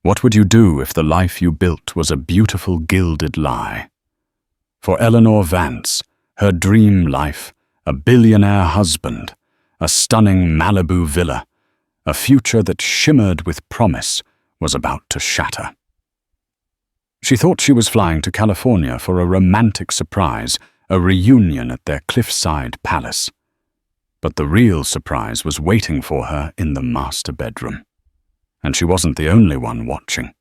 What would you do if the life you built was a beautiful gilded lie? For Eleanor Vance, her dream life, a billionaire husband, a stunning Malibu villa, a future that shimmered with promise, was about to shatter. She thought she was flying to California for a romantic surprise, a reunion at their cliffside palace. But the real surprise was waiting for her in the master bedroom. And she wasn't the only one watching.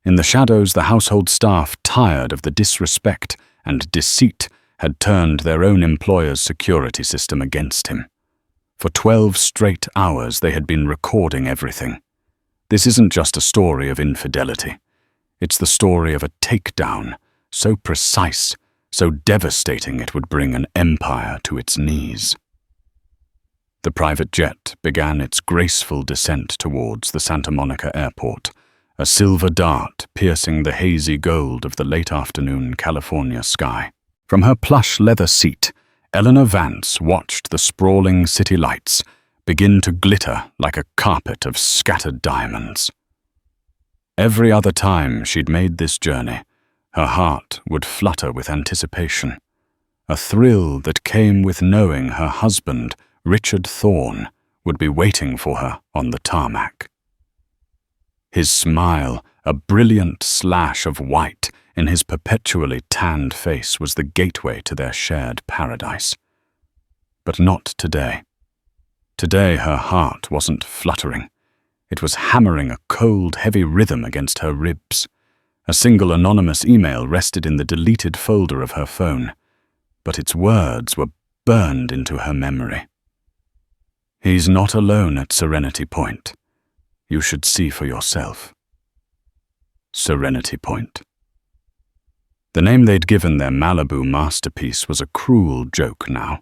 In the shadows, the household staff, tired of the disrespect and deceit, had turned their own employer's security system against him. For 12 straight hours, they had been recording everything. This isn't just a story of infidelity. It's the story of a takedown, so precise, so devastating it would bring an empire to its knees. The private jet began its graceful descent towards the Santa Monica airport, a silver dart piercing the hazy gold of the late afternoon California sky. From her plush leather seat, Eleanor Vance watched the sprawling city lights begin to glitter like a carpet of scattered diamonds. Every other time she'd made this journey, her heart would flutter with anticipation, a thrill that came with knowing her husband, Richard Thorne, would be waiting for her on the tarmac. His smile, a brilliant slash of white in his perpetually tanned face, was the gateway to their shared paradise. But not today. Today her heart wasn't fluttering. It was hammering a cold, heavy rhythm against her ribs. A single anonymous email rested in the deleted folder of her phone, but its words were burned into her memory. "He's not alone at Serenity Point. You should see for yourself." Serenity Point. The name they'd given their Malibu masterpiece was a cruel joke now.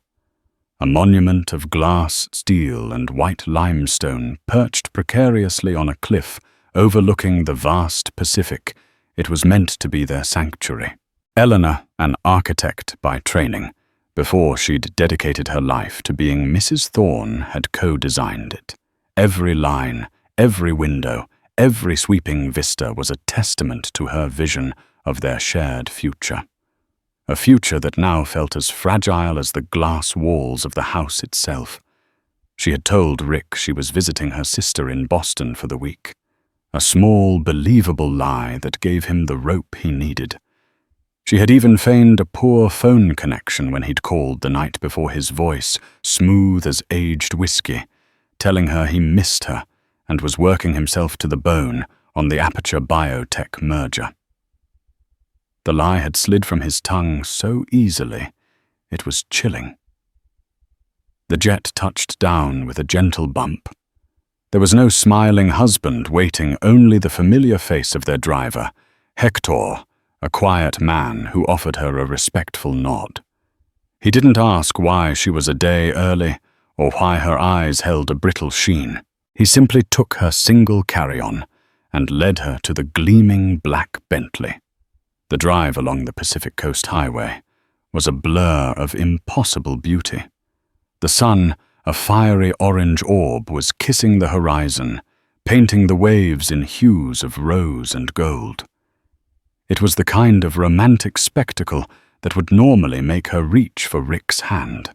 A monument of glass, steel, and white limestone perched precariously on a cliff overlooking the vast Pacific. It was meant to be their sanctuary. Eleanor, an architect by training, before she'd dedicated her life to being Mrs. Thorne, had co-designed it. Every line, every window, every sweeping vista was a testament to her vision of their shared future. A future that now felt as fragile as the glass walls of the house itself. She had told Rick she was visiting her sister in Boston for the week. A small, believable lie that gave him the rope he needed. She had even feigned a poor phone connection when he'd called the night before, his voice smooth as aged whiskey, telling her he missed her and was working himself to the bone on the Aperture Biotech merger. The lie had slid from his tongue so easily, it was chilling. The jet touched down with a gentle bump. There was no smiling husband waiting, only the familiar face of their driver, Hector, a quiet man who offered her a respectful nod. He didn't ask why she was a day early or why her eyes held a brittle sheen. He simply took her single carry-on and led her to the gleaming black Bentley. The drive along the Pacific Coast Highway was a blur of impossible beauty. The sun, a fiery orange orb, was kissing the horizon, painting the waves in hues of rose and gold. It was the kind of romantic spectacle that would normally make her reach for Rick's hand.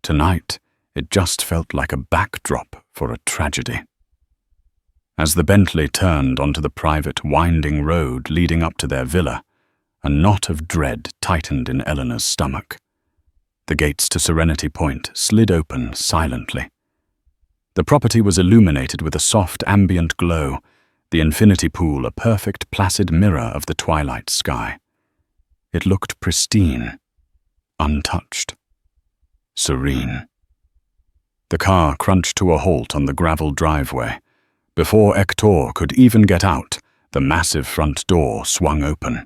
Tonight, it just felt like a backdrop for a tragedy. As the Bentley turned onto the private, winding road leading up to their villa, a knot of dread tightened in Eleanor's stomach. The gates to Serenity Point slid open silently. The property was illuminated with a soft ambient glow, the infinity pool a perfect placid mirror of the twilight sky. It looked pristine, untouched, serene. The car crunched to a halt on the gravel driveway. Before Hector could even get out, the massive front door swung open.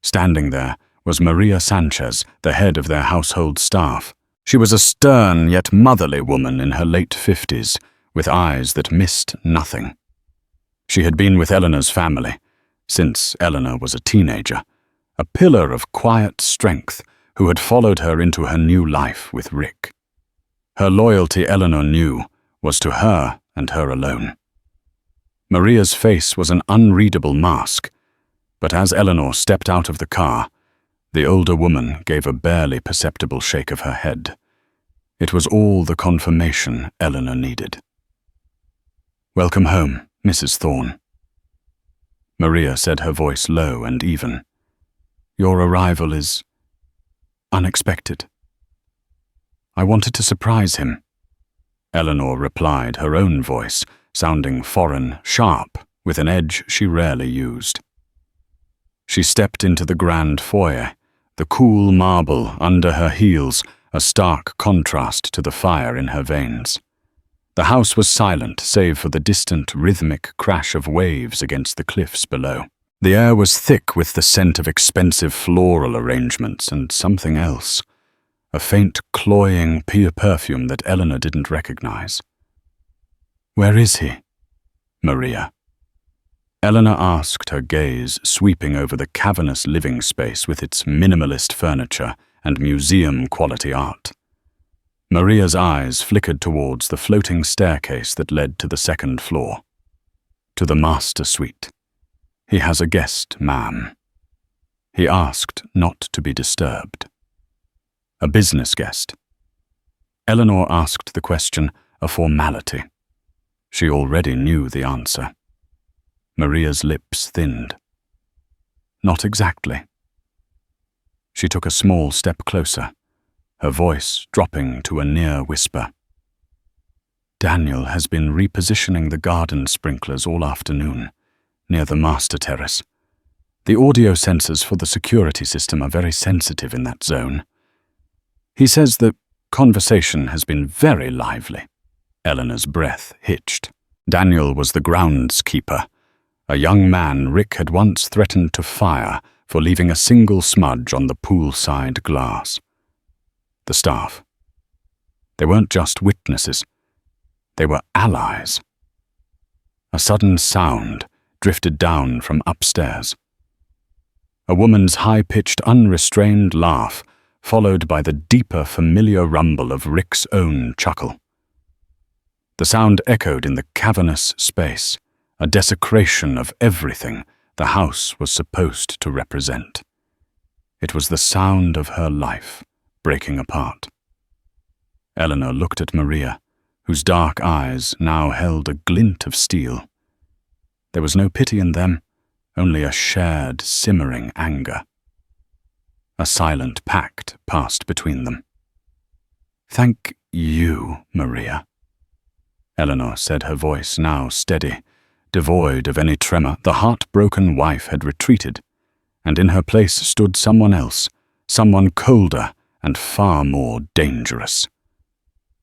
Standing there was Maria Sanchez, the head of their household staff. She was a stern yet motherly woman in her late 50s, with eyes that missed nothing. She had been with Eleanor's family since Eleanor was a teenager, a pillar of quiet strength who had followed her into her new life with Rick. Her loyalty, Eleanor knew, was to her and her alone. Maria's face was an unreadable mask, but as Eleanor stepped out of the car, the older woman gave a barely perceptible shake of her head. It was all the confirmation Eleanor needed. "Welcome home, Mrs. Thorne." Maria said, her voice low and even. "Your arrival is unexpected." "I wanted to surprise him," Eleanor replied, her own voice sounding foreign, sharp, with an edge she rarely used. She stepped into the grand foyer, the cool marble under her heels a stark contrast to the fire in her veins. The house was silent save for the distant, rhythmic crash of waves against the cliffs below. The air was thick with the scent of expensive floral arrangements and something else, a faint, cloying perfume that Eleanor didn't recognize. "Where is he?" "Maria." Eleanor asked, her gaze sweeping over the cavernous living space with its minimalist furniture and museum-quality art. Maria's eyes flickered towards the floating staircase that led to the second floor. "To the master suite. He has a guest, ma'am." He asked not to be disturbed. "A business guest." Eleanor asked the question, a formality. She already knew the answer. Maria's lips thinned. "Not exactly." She took a small step closer, her voice dropping to a near whisper. "Daniel has been repositioning the garden sprinklers all afternoon, near the master terrace. The audio sensors for the security system are very sensitive in that zone. He says the conversation has been very lively." Eleanor's breath hitched. Daniel was the groundskeeper, a young man Rick had once threatened to fire for leaving a single smudge on the poolside glass. The staff. They weren't just witnesses. They were allies. A sudden sound drifted down from upstairs. A woman's high-pitched, unrestrained laugh, followed by the deeper, familiar rumble of Rick's own chuckle. The sound echoed in the cavernous space, a desecration of everything the house was supposed to represent. It was the sound of her life breaking apart. Eleanor looked at Maria, whose dark eyes now held a glint of steel. There was no pity in them, only a shared, simmering anger. A silent pact passed between them. "Thank you, Maria," Eleanor said, her voice now steady. Devoid of any tremor, the heartbroken wife had retreated, and in her place stood someone else, someone colder and far more dangerous.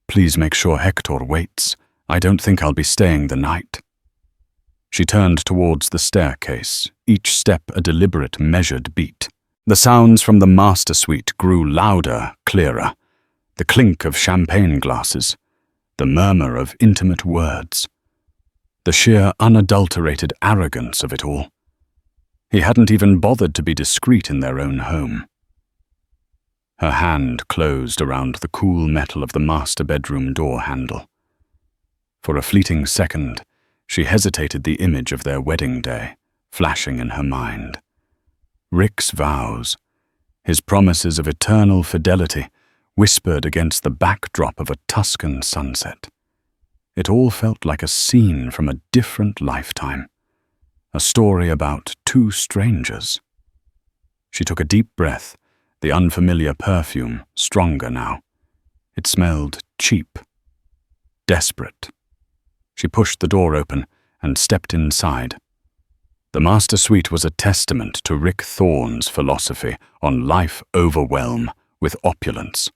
"Please make sure Hector waits. I don't think I'll be staying the night." She turned towards the staircase, each step a deliberate, measured beat. The sounds from the master suite grew louder, clearer. The clink of champagne glasses, the murmur of intimate words. The sheer, unadulterated arrogance of it all. He hadn't even bothered to be discreet in their own home. Her hand closed around the cool metal of the master bedroom door handle. For a fleeting second, she hesitated, the image of their wedding day flashing in her mind. Rick's vows, his promises of eternal fidelity, whispered against the backdrop of a Tuscan sunset. It all felt like a scene from a different lifetime, a story about two strangers. She took a deep breath, the unfamiliar perfume stronger now. It smelled cheap, desperate. She pushed the door open and stepped inside. The master suite was a testament to Rick Thorne's philosophy on life overwhelm with opulence.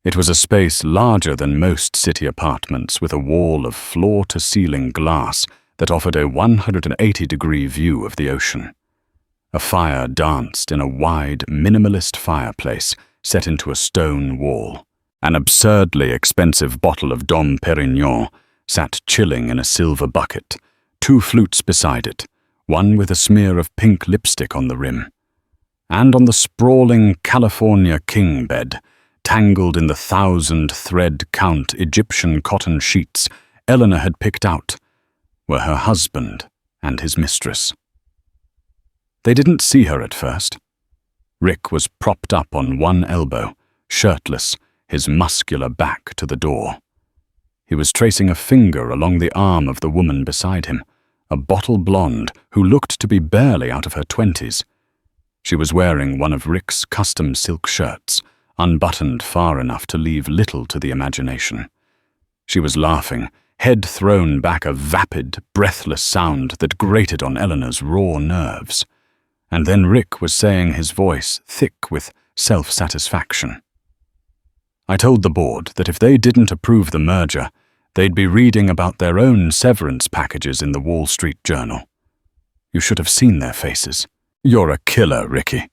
It was a space larger than most city apartments, with a wall of floor-to-ceiling glass that offered a 180-degree view of the ocean. A fire danced in a wide, minimalist fireplace set into a stone wall. An absurdly expensive bottle of Dom Perignon sat chilling in a silver bucket, two flutes beside it, one with a smear of pink lipstick on the rim. And on the sprawling California king bed, tangled in the 1,000-thread count Egyptian cotton sheets Eleanor had picked out, were her husband and his mistress. They didn't see her at first. Rick was propped up on one elbow, shirtless, his muscular back to the door. He was tracing a finger along the arm of the woman beside him, a bottle blonde who looked to be barely out of her 20s. She was wearing one of Rick's custom silk shirts, unbuttoned far enough to leave little to the imagination. She was laughing, head thrown back, a vapid, breathless sound that grated on Eleanor's raw nerves. And then Rick was saying, his voice thick with self-satisfaction. I told the board that if they didn't approve the merger, they'd be reading about their own severance packages in the Wall Street Journal. You should have seen their faces. You're a killer, Ricky,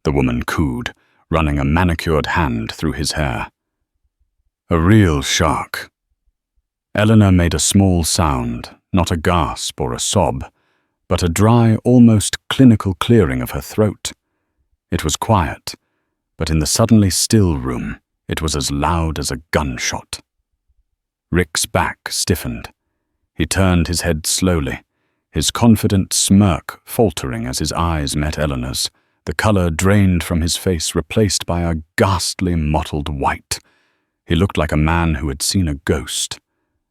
the woman cooed, running a manicured hand through his hair. A real shark. Eleanor made a small sound, not a gasp or a sob, but a dry, almost clinical clearing of her throat. It was quiet, but in the suddenly still room, it was as loud as a gunshot. Rick's back stiffened. He turned his head slowly, his confident smirk faltering as his eyes met Eleanor's, the color drained from his face replaced by a ghastly mottled white. He looked like a man who had seen a ghost,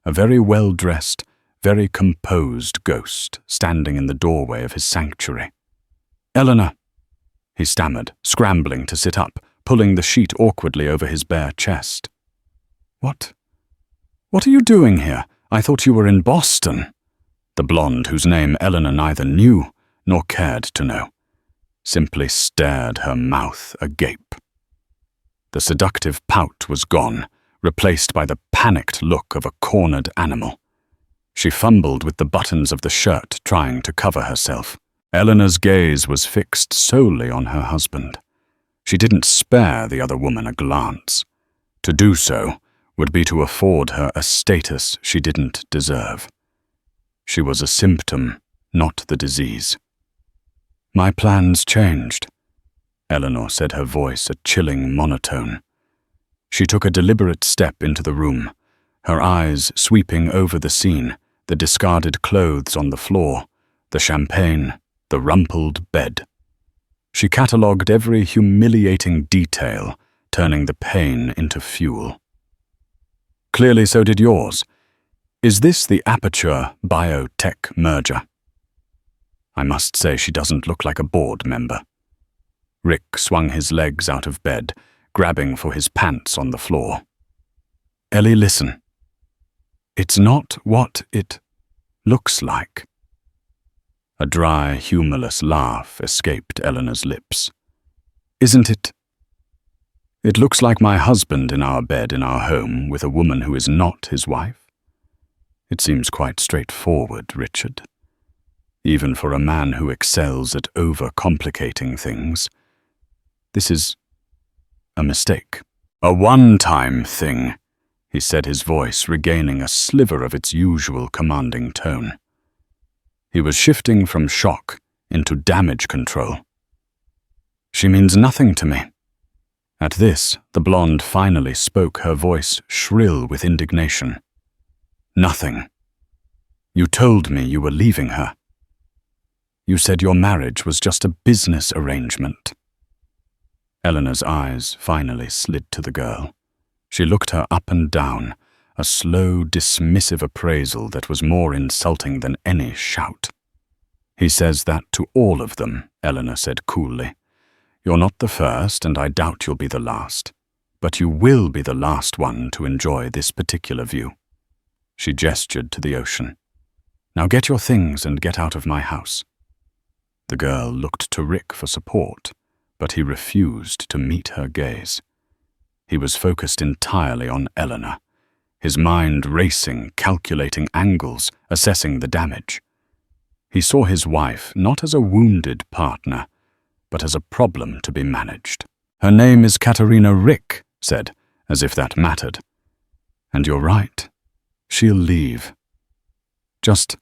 a very well-dressed, very composed ghost standing in the doorway of his sanctuary. "Eleanor," he stammered, scrambling to sit up, pulling the sheet awkwardly over his bare chest. What are you doing here? I thought you were in Boston." The blonde, whose name Eleanor neither knew nor cared to know, simply stared, her mouth agape. The seductive pout was gone, replaced by the panicked look of a cornered animal. She fumbled with the buttons of the shirt, trying to cover herself. Eleanor's gaze was fixed solely on her husband. She didn't spare the other woman a glance. To do so would be to afford her a status she didn't deserve. She was a symptom, not the disease. "My plans changed," Eleanor said, her voice a chilling monotone. She took a deliberate step into the room, her eyes sweeping over the scene, the discarded clothes on the floor, the champagne, the rumpled bed. She catalogued every humiliating detail, turning the pain into fuel. "Clearly so did yours. Is this the Aperture Biotech merger?" "I must say she doesn't look like a board member." Rick swung his legs out of bed, grabbing for his pants on the floor. "Ellie, listen. It's not what it looks like." A dry, humorless laugh escaped Eleanor's lips. "Isn't it? It looks like my husband in our bed in our home with a woman who is not his wife. It seems quite straightforward, Richard. Even for a man who excels at overcomplicating things. This is a mistake. A one-time thing," he said, his voice regaining a sliver of its usual commanding tone. He was shifting from shock into damage control. "She means nothing to me." At this, the blonde finally spoke, her voice shrill with indignation. "Nothing. You told me you were leaving her. You said your marriage was just a business arrangement." Eleanor's eyes finally slid to the girl. She looked her up and down, a slow, dismissive appraisal that was more insulting than any shout. "He says that to all of them," Eleanor said coolly. "You're not the first, and I doubt you'll be the last. But you will be the last one to enjoy this particular view." She gestured to the ocean. "Now get your things and get out of my house." The girl looked to Rick for support, but he refused to meet her gaze. He was focused entirely on Eleanor, his mind racing, calculating angles, assessing the damage. He saw his wife not as a wounded partner, but as a problem to be managed. "Her name is Katerina Rick," said, as if that mattered. "And you're right. She'll leave. Just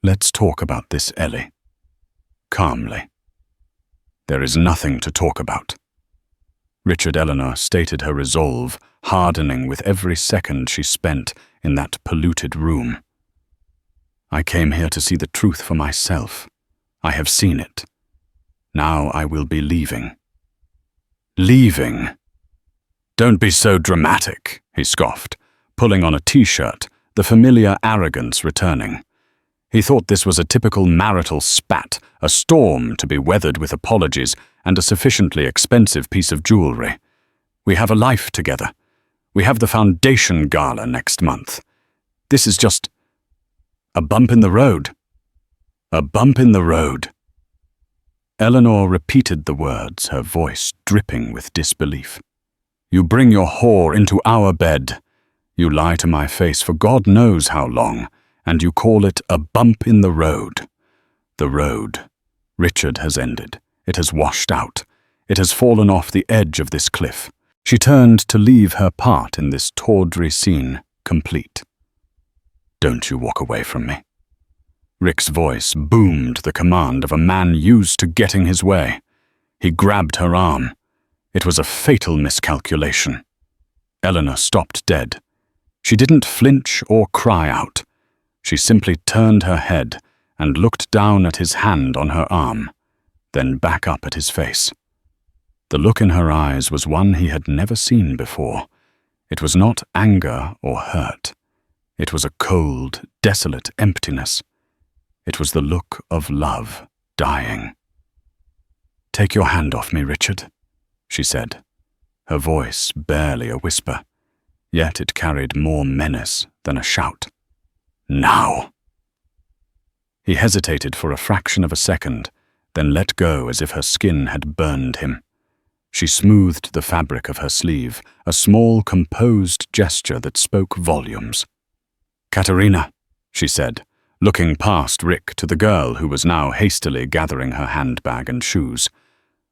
let's talk about this, Ellie." Calmly. "There is nothing to talk about." Richard Eleanor stated her resolve, hardening with every second she spent in that polluted room. I came here to see the truth for myself. I have seen it. Now I will be leaving." "Leaving? Don't be so dramatic," he scoffed, pulling on a t-shirt, the familiar arrogance returning. He thought this was a typical marital spat, a storm to be weathered with apologies and a sufficiently expensive piece of jewelry. "We have a life together. We have the foundation gala next month. This is just a bump in the road." "A bump in the road." Eleanor repeated the words, her voice dripping with disbelief. "You bring your whore into our bed. You lie to my face for God knows how long, and you call it a bump in the road. The road, Richard, has ended. It has washed out. It has fallen off the edge of this cliff." She turned to leave her part in this tawdry scene complete. "Don't you walk away from me." Rick's voice boomed the command of a man used to getting his way. He grabbed her arm. It was a fatal miscalculation. Eleanor stopped dead. She didn't flinch or cry out. She simply turned her head and looked down at his hand on her arm, then back up at his face. The look in her eyes was one he had never seen before. It was not anger or hurt. It was a cold, desolate emptiness. It was the look of love dying. "Take your hand off me, Richard," she said, her voice barely a whisper, yet it carried more menace than a shout. "Now!" He hesitated for a fraction of a second, then let go as if her skin had burned him. She smoothed the fabric of her sleeve, a small, composed gesture that spoke volumes. "Katerina," she said, looking past Rick to the girl who was now hastily gathering her handbag and shoes.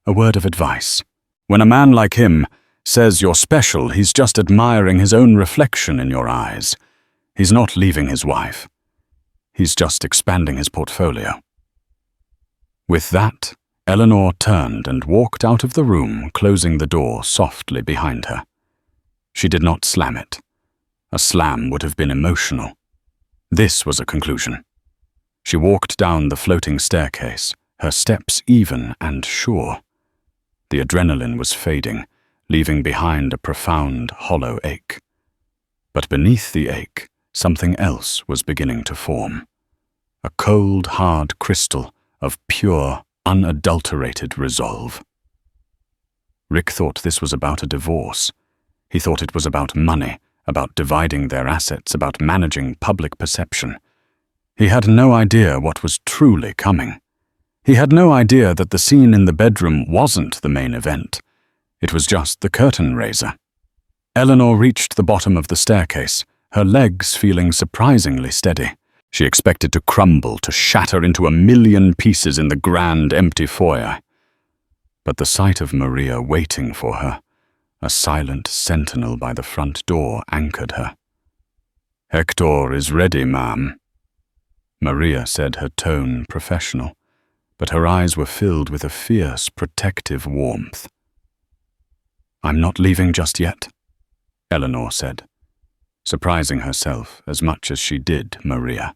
"A word of advice. When a man like him says you're special, he's just admiring his own reflection in your eyes. He's not leaving his wife. He's just expanding his portfolio." With that, Eleanor turned and walked out of the room, closing the door softly behind her. She did not slam it. A slam would have been emotional. This was a conclusion. She walked down the floating staircase, her steps even and sure. The adrenaline was fading, leaving behind a profound, hollow ache. But beneath the ache, something else was beginning to form. A cold, hard crystal of pure, unadulterated resolve. Rick thought this was about a divorce. He thought it was about money, about dividing their assets, about managing public perception. He had no idea what was truly coming. He had no idea that the scene in the bedroom wasn't the main event. It was just the curtain raiser. Eleanor reached the bottom of the staircase, her legs feeling surprisingly steady. She expected to crumble, to shatter into a million pieces in the grand, empty foyer. But the sight of Maria waiting for her, a silent sentinel by the front door, anchored her. "Hector is ready, ma'am," Maria said, her tone professional, but her eyes were filled with a fierce, protective warmth. "I'm not leaving just yet," Eleanor said, surprising herself as much as she did Maria.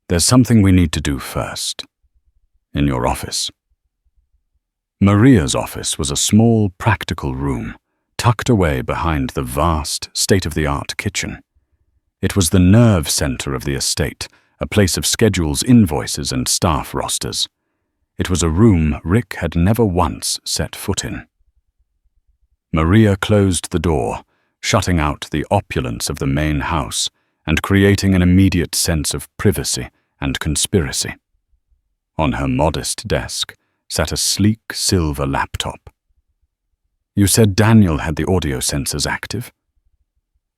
"There's something we need to do first. In your office." Maria's office was a small, practical room, tucked away behind the vast, state-of-the-art kitchen. It was the nerve center of the estate, a place of schedules, invoices, and staff rosters. It was a room Rick had never once set foot in. Maria closed the door, shutting out the opulence of the main house and creating an immediate sense of privacy and conspiracy. On her modest desk sat a sleek silver laptop. "You said Daniel had the audio sensors active?"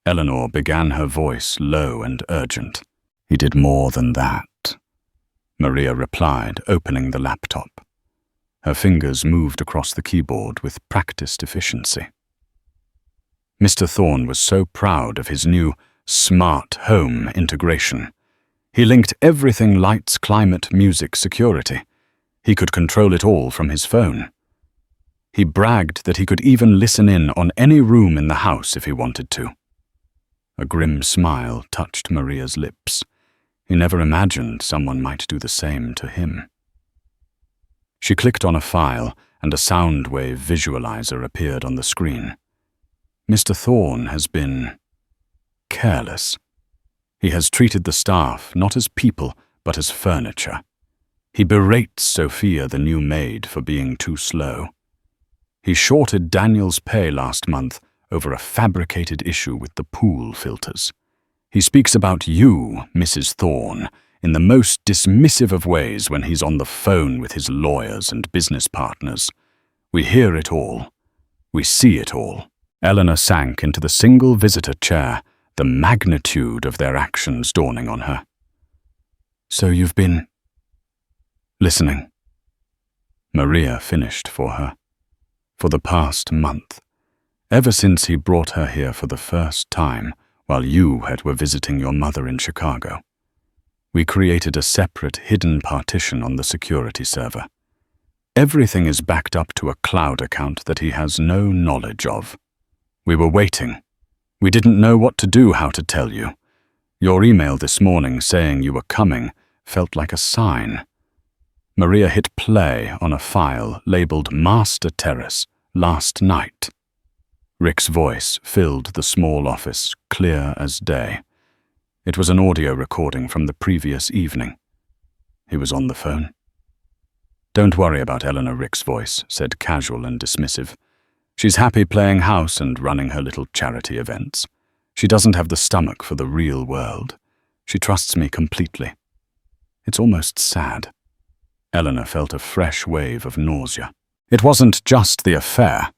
Eleanor began, her voice low and urgent. "He did more than that," Maria replied, opening the laptop. Her fingers moved across the keyboard with practiced efficiency. Mr. Thorne was so proud of his new smart home integration. He linked everything: lights, climate, music, security. He could control it all from his phone. He bragged that he could even listen in on any room in the house if he wanted to. A grim smile touched Maria's lips. He never imagined someone might do the same to him. She clicked on a file, and a sound wave visualizer appeared on the screen. Mr. Thorne has been careless. He has treated the staff not as people, but as furniture. He berates Sophia, the new maid, for being too slow. He shorted Daniel's pay last month over a fabricated issue with the pool filters. He speaks about you, Mrs. Thorne, in the most dismissive of ways when he's on the phone with his lawyers and business partners. We hear it all. We see it all. Eleanor sank into the single visitor chair, the magnitude of their actions dawning on her. So you've been listening. Maria finished for her. For the past month, ever since he brought her here for the first time while you were visiting your mother in Chicago. We created a separate hidden partition on the security server. Everything is backed up to a cloud account that he has no knowledge of. We were waiting. We didn't know what to do, how to tell you. Your email this morning saying you were coming felt like a sign. Maria hit play on a file labeled Master Terrace last night. Rick's voice filled the small office, clear as day. It was an audio recording from the previous evening. He was on the phone. Don't worry about Eleanor, Rick's voice said, casual and dismissive. She's happy playing house and running her little charity events. She doesn't have the stomach for the real world. She trusts me completely. It's almost sad. Eleanor felt a fresh wave of nausea. It wasn't just the affair.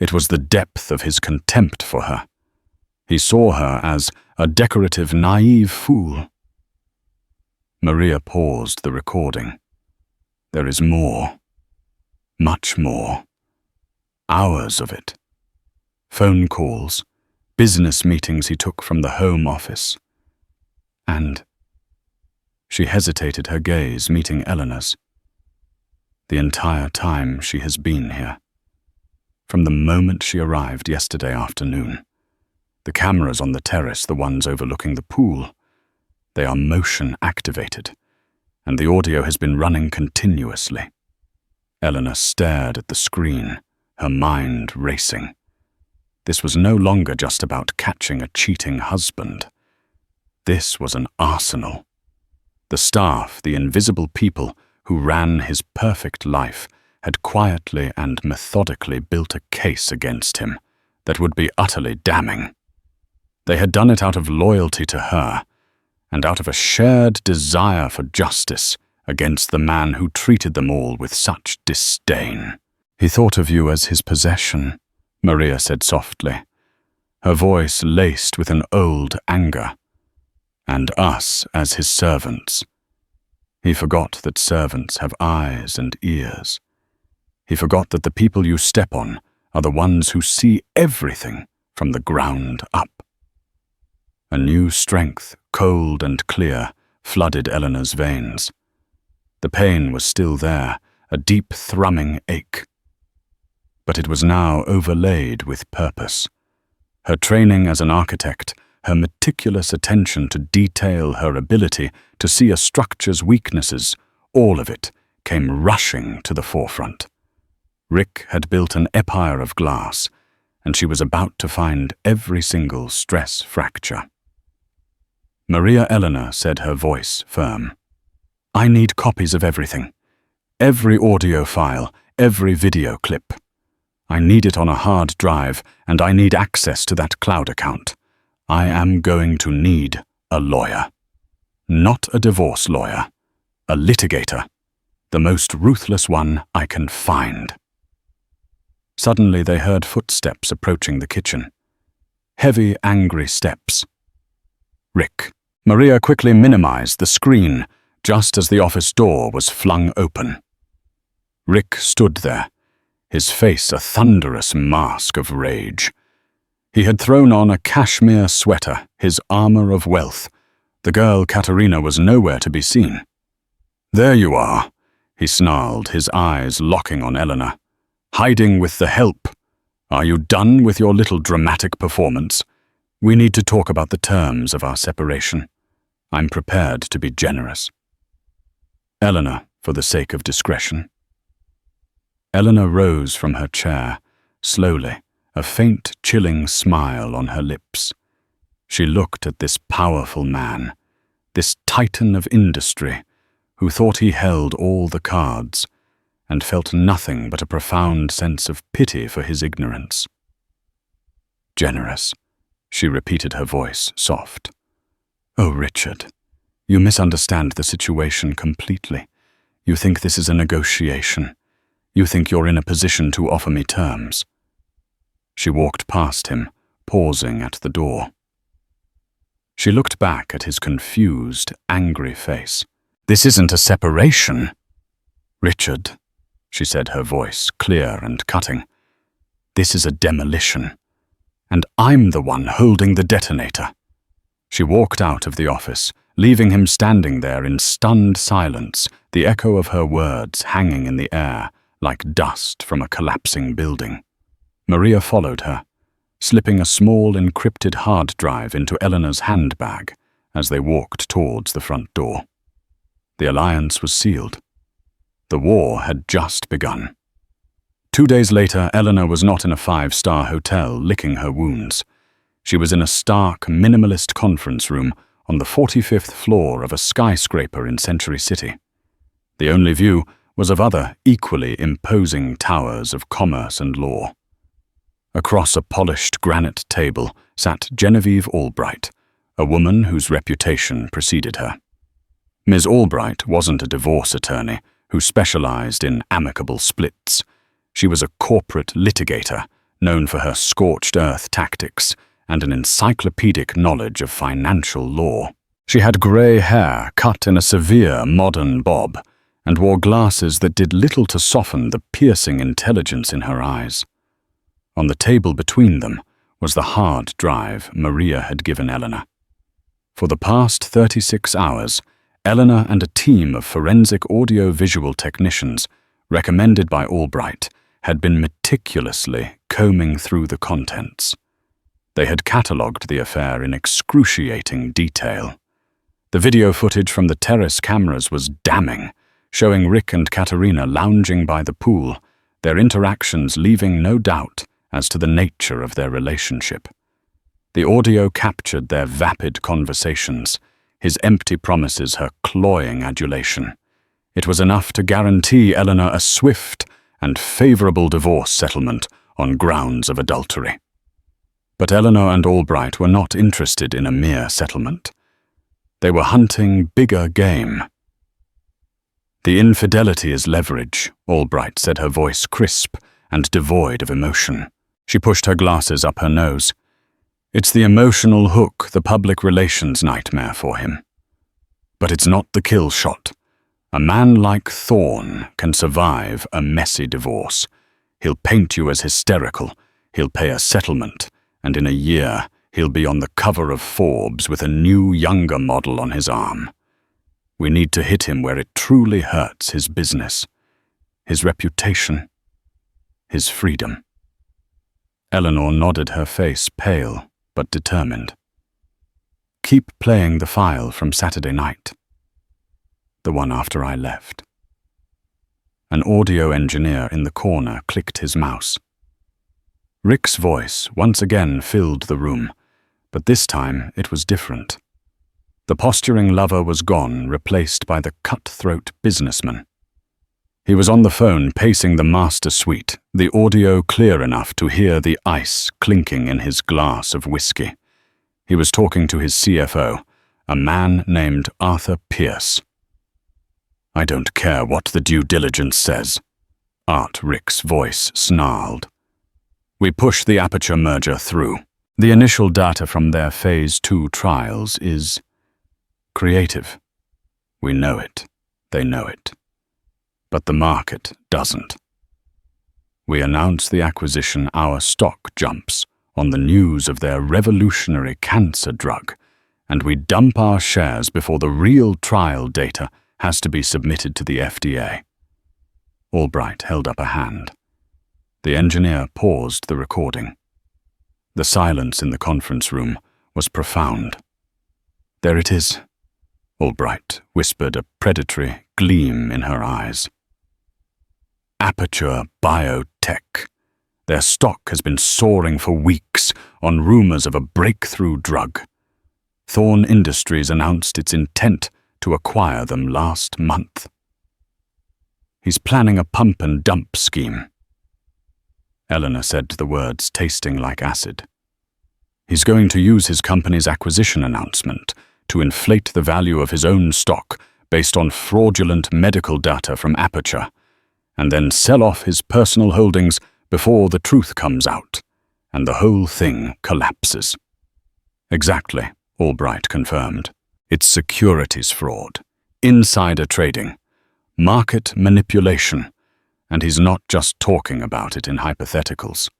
It was the depth of his contempt for her. He saw her as a decorative, naive fool. Maria paused the recording. There is more. Much more. Hours of it. Phone calls, business meetings he took from the home office. And she hesitated, her gaze meeting Eleanor's. The entire time she has been here. From the moment she arrived yesterday afternoon. The cameras on the terrace, the ones overlooking the pool, they are motion activated, and the audio has been running continuously. Eleanor stared at the screen, her mind racing. This was no longer just about catching a cheating husband. This was an arsenal. The staff, the invisible people who ran his perfect life, had quietly and methodically built a case against him that would be utterly damning. They had done it out of loyalty to her, and out of a shared desire for justice against the man who treated them all with such disdain. He thought of you as his possession, Maria said softly, her voice laced with an old anger, and us as his servants. He forgot that servants have eyes and ears. He forgot that the people you step on are the ones who see everything from the ground up. A new strength, cold and clear, flooded Eleanor's veins. The pain was still there, a deep thrumming ache. But it was now overlaid with purpose. Her training as an architect, her meticulous attention to detail, her ability to see a structure's weaknesses, all of it came rushing to the forefront. Rick had built an empire of glass, and she was about to find every single stress fracture. Maria Eleanor said, her voice firm. I need copies of everything. Every audio file, every video clip. I need it on a hard drive, and I need access to that cloud account. I am going to need a lawyer. Not a divorce lawyer. A litigator. The most ruthless one I can find. Suddenly they heard footsteps approaching the kitchen. Heavy, angry steps. Rick. Maria quickly minimized the screen just as the office door was flung open. Rick stood there, his face a thunderous mask of rage. He had thrown on a cashmere sweater, his armor of wealth. The girl Katerina was nowhere to be seen. There you are, he snarled, his eyes locking on Eleanor. Hiding with the help. Are you done with your little dramatic performance? We need to talk about the terms of our separation. I'm prepared to be generous. Eleanor, for the sake of discretion. Eleanor rose from her chair, slowly, a faint, chilling smile on her lips. She looked at this powerful man, this titan of industry, who thought he held all the cards, and felt nothing but a profound sense of pity for his ignorance. Generous, she repeated, her voice soft. Oh, Richard, you misunderstand the situation completely. You think this is a negotiation. You think you're in a position to offer me terms. She walked past him, pausing at the door. She looked back at his confused, angry face. This isn't a separation. Richard, she said, her voice clear and cutting. This is a demolition. And I'm the one holding the detonator. She walked out of the office, leaving him standing there in stunned silence, the echo of her words hanging in the air like dust from a collapsing building. Maria followed her, slipping a small encrypted hard drive into Eleanor's handbag as they walked towards the front door. The alliance was sealed. The war had just begun. 2 days later, Eleanor was not in a 5-star hotel licking her wounds. She was in a stark, minimalist conference room on the 45th floor of a skyscraper in Century City. The only view was of other equally imposing towers of commerce and law. Across a polished granite table sat Genevieve Albright, a woman whose reputation preceded her. Ms. Albright wasn't a divorce attorney who specialized in amicable splits. She was a corporate litigator known for her scorched earth tactics and an encyclopedic knowledge of financial law. She had grey hair cut in a severe modern bob and wore glasses that did little to soften the piercing intelligence in her eyes. On the table between them was the hard drive Maria had given Eleanor. For the past 36 hours, Eleanor and a team of forensic audio-visual technicians, recommended by Albright, had been meticulously combing through the contents. They had catalogued the affair in excruciating detail. The video footage from the terrace cameras was damning, showing Rick and Katerina lounging by the pool, their interactions leaving no doubt as to the nature of their relationship. The audio captured their vapid conversations, his empty promises her cloying adulation. It was enough to guarantee Eleanor a swift and favorable divorce settlement on grounds of adultery. But Eleanor and Albright were not interested in a mere settlement. They were hunting bigger game. The infidelity is leverage, Albright said, her voice crisp and devoid of emotion. She pushed her glasses up her nose. It's the emotional hook, the public relations nightmare for him. But it's not the kill shot. A man like Thorne can survive a messy divorce. He'll paint you as hysterical, he'll pay a settlement, and in a year he'll be on the cover of Forbes with a new, younger model on his arm. We need to hit him where it truly hurts his business, his reputation, his freedom. Eleanor nodded, her face pale but determined. Keep playing the file from Saturday night. The one after I left. An audio engineer in the corner clicked his mouse. Rick's voice once again filled the room, but this time it was different. The posturing lover was gone, replaced by the cutthroat businessman. He was on the phone pacing the master suite, the audio clear enough to hear the ice clinking in his glass of whiskey. He was talking to his CFO, a man named Arthur Pierce. I don't care what the due diligence says. Art Rick's voice snarled. We push the Aperture merger through. The initial data from their Phase 2 trials is creative. We know it. They know it. But the market doesn't. We announce the acquisition, our stock jumps on the news of their revolutionary cancer drug, and we dump our shares before the real trial data has to be submitted to the FDA. Albright held up a hand. The engineer paused the recording. The silence in the conference room was profound. There it is. Albright whispered, a predatory gleam in her eyes. Aperture Biotech. Their stock has been soaring for weeks on rumors of a breakthrough drug. Thorn Industries announced its intent to acquire them last month. He's planning a pump and dump scheme. Eleanor said the words tasting like acid. He's going to use his company's acquisition announcement to inflate the value of his own stock based on fraudulent medical data from Aperture, and then sell off his personal holdings before the truth comes out, and the whole thing collapses. Exactly, Albright confirmed. It's securities fraud, insider trading, market manipulation, and he's not just talking about it in hypotheticals.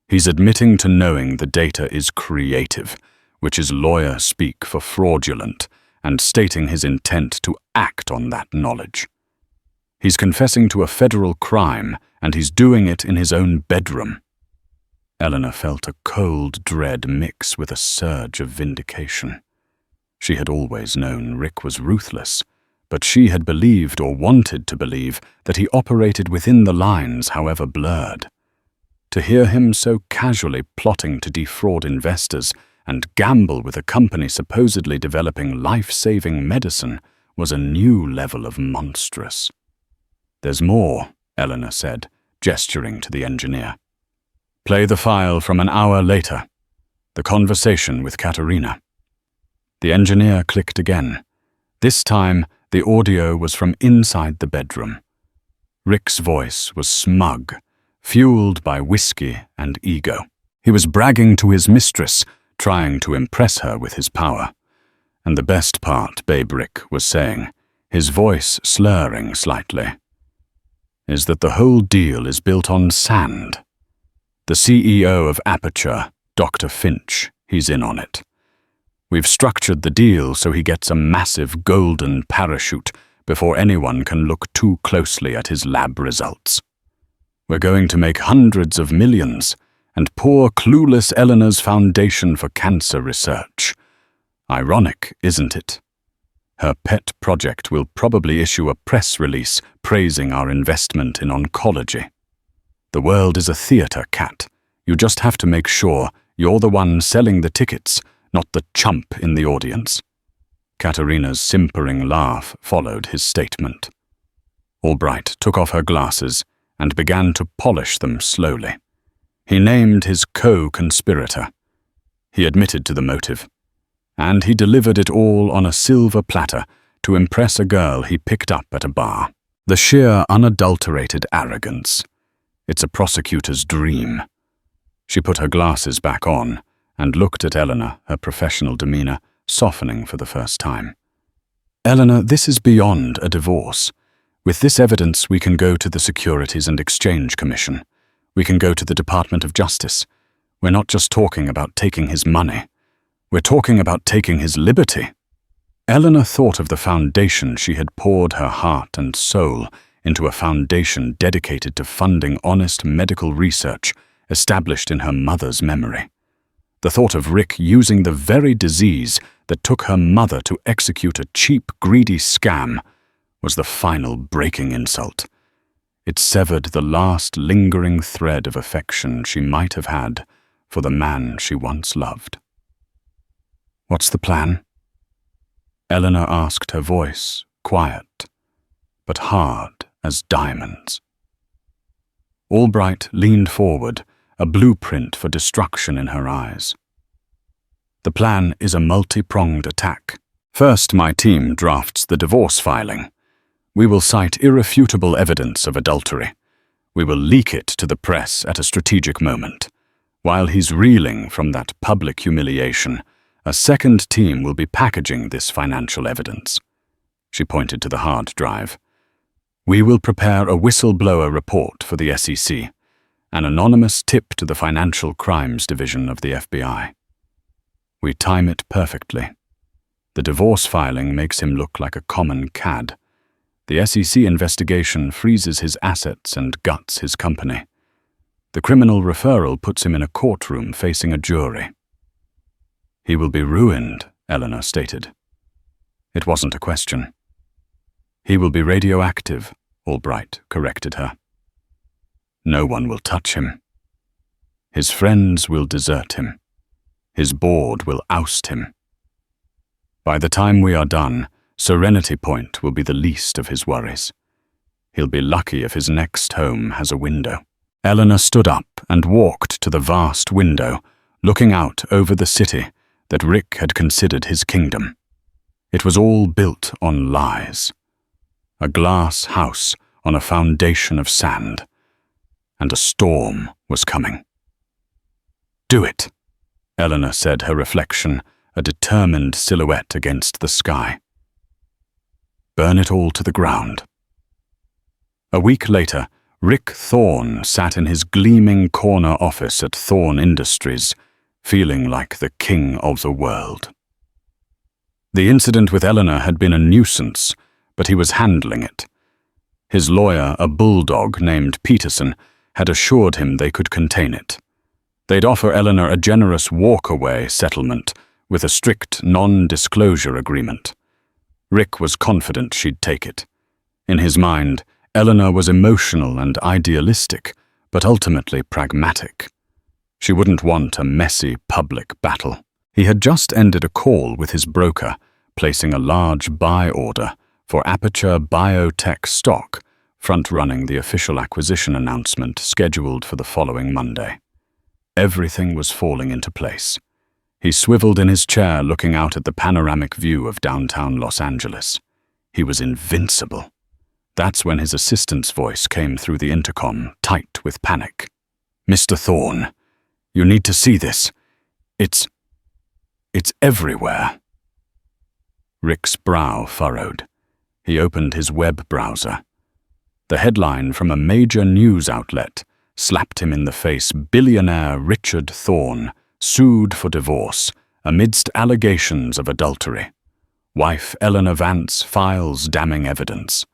He's admitting to knowing the data is creative, which is lawyer speak for fraudulent, and stating his intent to act on that knowledge. He's confessing to a federal crime, and he's doing it in his own bedroom. Eleanor felt a cold dread mix with a surge of vindication. She had always known Rick was ruthless, but she had believed or wanted to believe that he operated within the lines, however blurred. To hear him so casually plotting to defraud investors and gamble with a company supposedly developing life-saving medicine was a new level of monstrous. "There's more," Eleanor said, gesturing to the engineer. "Play the file from an hour later. The conversation with Katerina." The engineer clicked again. This time, the audio was from inside the bedroom. Rick's voice was smug, fueled by whiskey and ego. He was bragging to his mistress, trying to impress her with his power. And the best part, Babe Rick was saying, his voice slurring slightly, is that the whole deal is built on sand. The CEO of Aperture, Dr. Finch, he's in on it. We've structured the deal so he gets a massive golden parachute before anyone can look too closely at his lab results. We're going to make hundreds of millions, and poor clueless Eleanor's Foundation for Cancer Research. Ironic, isn't it? Her pet project will probably issue a press release praising our investment in oncology. The world is a theater, Kat. You just have to make sure you're the one selling the tickets, not the chump in the audience. Katerina's simpering laugh followed his statement. Albright took off her glasses and began to polish them slowly. He named his co-conspirator. He admitted to the motive, and he delivered it all on a silver platter to impress a girl he picked up at a bar. The sheer, unadulterated arrogance. It's a prosecutor's dream. She put her glasses back on and looked at Eleanor, her professional demeanor softening for the first time. "Eleanor, this is beyond a divorce. With this evidence, we can go to the Securities and Exchange Commission. We can go to the Department of Justice. We're not just talking about taking his money. We're talking about taking his liberty." Eleanor thought of the foundation she had poured her heart and soul into, a foundation dedicated to funding honest medical research established in her mother's memory. The thought of Rick using the very disease that took her mother to execute a cheap, greedy scam was the final breaking insult. It severed the last lingering thread of affection she might have had for the man she once loved. "What's the plan?" Eleanor asked, her voice quiet, but hard as diamonds. Albright leaned forward, a blueprint for destruction in her eyes. "The plan is a multi-pronged attack. First, my team drafts the divorce filing. We will cite irrefutable evidence of adultery. We will leak it to the press at a strategic moment. While he's reeling from that public humiliation, a second team will be packaging this financial evidence." She pointed to the hard drive. "We will prepare a whistleblower report for the SEC, an anonymous tip to the Financial Crimes Division of the FBI. We time it perfectly. The divorce filing makes him look like a common cad. The SEC investigation freezes his assets and guts his company. The criminal referral puts him in a courtroom facing a jury." "He will be ruined," Eleanor stated. It wasn't a question. "He will be radioactive," Albright corrected her. "No one will touch him. His friends will desert him. His board will oust him. By the time we are done, Serenity Point will be the least of his worries. He'll be lucky if his next home has a window." Eleanor stood up and walked to the vast window, looking out over the city that Rick had considered his kingdom. It was all built on lies. A glass house on a foundation of sand. And a storm was coming. "Do it," Eleanor said, her reflection a determined silhouette against the sky. "Burn it all to the ground." A week later, Rick Thorne sat in his gleaming corner office at Thorne Industries, feeling like the king of the world. The incident with Eleanor had been a nuisance, but he was handling it. His lawyer, a bulldog named Peterson, had assured him they could contain it. They'd offer Eleanor a generous walk-away settlement with a strict non-disclosure agreement. Rick was confident she'd take it. In his mind, Eleanor was emotional and idealistic, but ultimately pragmatic. She wouldn't want a messy public battle. He had just ended a call with his broker, placing a large buy order for Aperture Biotech stock, front-running the official acquisition announcement scheduled for the following Monday. Everything was falling into place. He swiveled in his chair, looking out at the panoramic view of downtown Los Angeles. He was invincible. That's when his assistant's voice came through the intercom, tight with panic. "Mr. Thorne, you need to see this. It's everywhere." Rick's brow furrowed. He opened his web browser. The headline from a major news outlet slapped him in the face: "Billionaire Richard Thorne sued for divorce amidst allegations of adultery. Wife Eleanor Vance files damning evidence."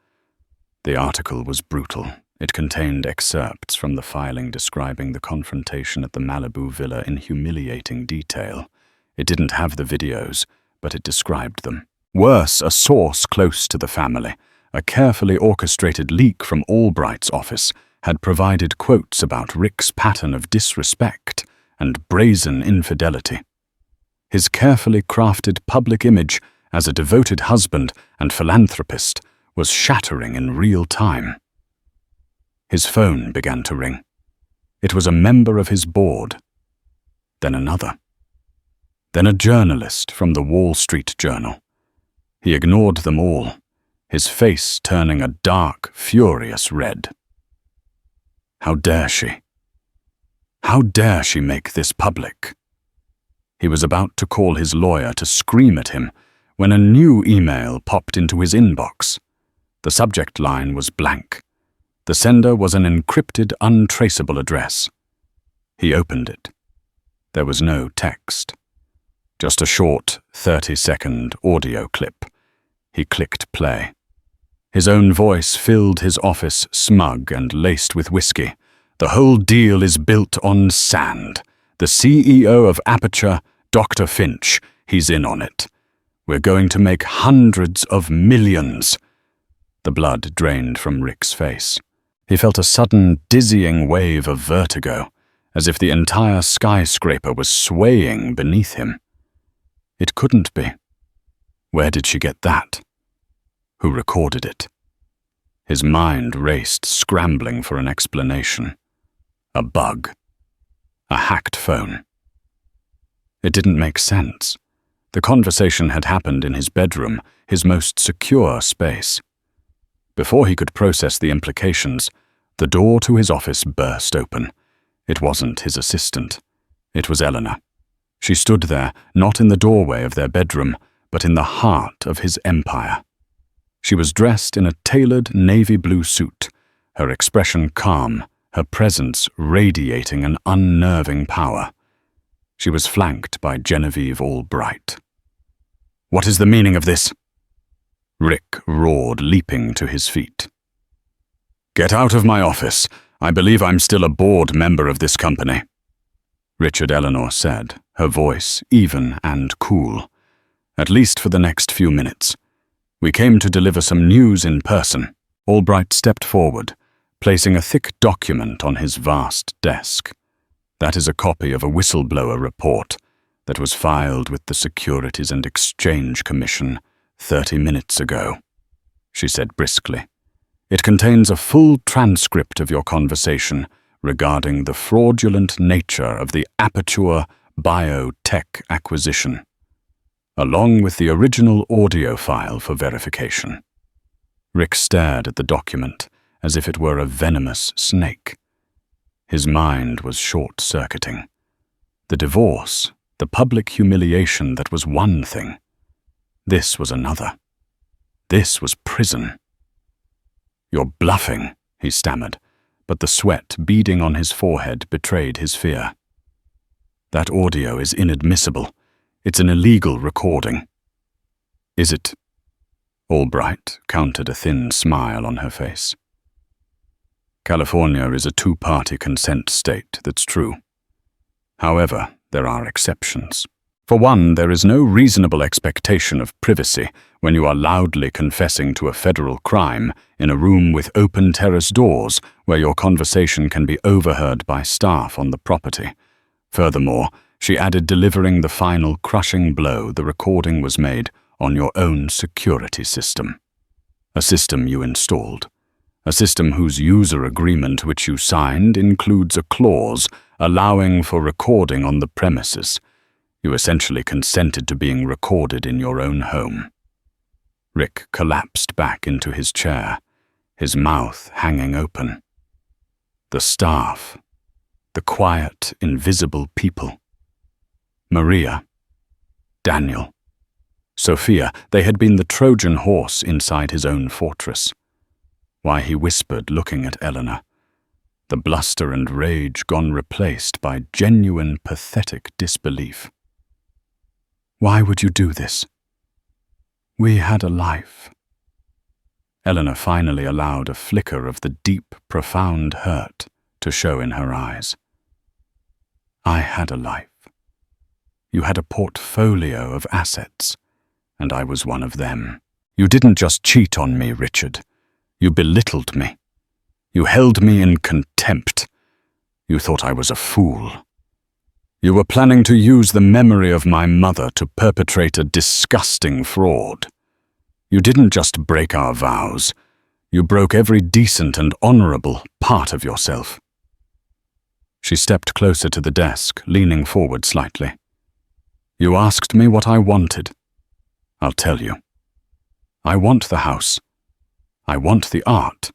The article was brutal. It contained excerpts from the filing describing the confrontation at the Malibu villa in humiliating detail. It didn't have the videos, but it described them. Worse, a source close to the family, a carefully orchestrated leak from Albright's office, had provided quotes about Rick's pattern of disrespect and brazen infidelity. His carefully crafted public image as a devoted husband and philanthropist was shattering in real time. His phone began to ring. It was a member of his board. Then another. Then a journalist from the Wall Street Journal. He ignored them all, his face turning a dark, furious red. How dare she? How dare she make this public? He was about to call his lawyer to scream at him when a new email popped into his inbox. The subject line was blank. The sender was an encrypted, untraceable address. He opened it. There was no text. Just a short, 30-second audio clip. He clicked play. His own voice filled his office, smug and laced with whiskey. "The whole deal is built on sand. The CEO of Aperture, Dr. Finch, he's in on it. We're going to make hundreds of millions." The blood drained from Rick's face. He felt a sudden, dizzying wave of vertigo, as if the entire skyscraper was swaying beneath him. It couldn't be. Where did she get that? Who recorded it? His mind raced, scrambling for an explanation. A bug. A hacked phone. It didn't make sense. The conversation had happened in his bedroom, his most secure space. Before he could process the implications, the door to his office burst open. It wasn't his assistant. It was Eleanor. She stood there, not in the doorway of their bedroom, but in the heart of his empire. She was dressed in a tailored navy blue suit, her expression calm, her presence radiating an unnerving power. She was flanked by Genevieve Albright. "What is the meaning of this?" Rick roared, leaping to his feet. "Get out of my office. I believe I'm still a board member of this company," Richard Eleanor said, her voice even and cool. "At least for the next few minutes. We came to deliver some news in person. Albright stepped forward, placing a thick document on his vast desk. That is a copy of a whistleblower report that was filed with the Securities and Exchange Commission 30 minutes ago, she said briskly. It contains a full transcript of your conversation regarding the fraudulent nature of the Aperture Biotech acquisition, along with the original audio file for verification. Rick stared at the document as if it were a venomous snake. His mind was short-circuiting. The divorce, the public humiliation, that was one thing. This was another. This was prison. "You're bluffing," he stammered, but the sweat beading on his forehead betrayed his fear. "That audio is inadmissible. It's an illegal recording." "Is it?" Albright countered a thin smile on her face. "California is a two-party consent state, that's true. However, there are exceptions. For one, there is no reasonable expectation of privacy when you are loudly confessing to a federal crime in a room with open terrace doors where your conversation can be overheard by staff on the property. Furthermore, she added, delivering the final crushing blow, the recording was made on your own security system. A system you installed. A system whose user agreement which you signed includes a clause allowing for recording on the premises. You essentially consented to being recorded in your own home." Rick collapsed back into his chair, his mouth hanging open. The staff. The quiet, invisible people. Maria. Daniel. Sophia. They had been the Trojan horse inside his own fortress. Why, he whispered, looking at Eleanor. The bluster and rage gone replaced by genuine, pathetic disbelief. "Why would you do this? We had a life." Eleanor finally allowed a flicker of the deep, profound hurt to show in her eyes. "I had a life. You had a portfolio of assets, and I was one of them. You didn't just cheat on me, Richard. You belittled me. You held me in contempt. You thought I was a fool. You were planning to use the memory of my mother to perpetrate a disgusting fraud. You didn't just break our vows. You broke every decent and honorable part of yourself." She stepped closer to the desk, leaning forward slightly. "You asked me what I wanted. I'll tell you. I want the house. I want the art.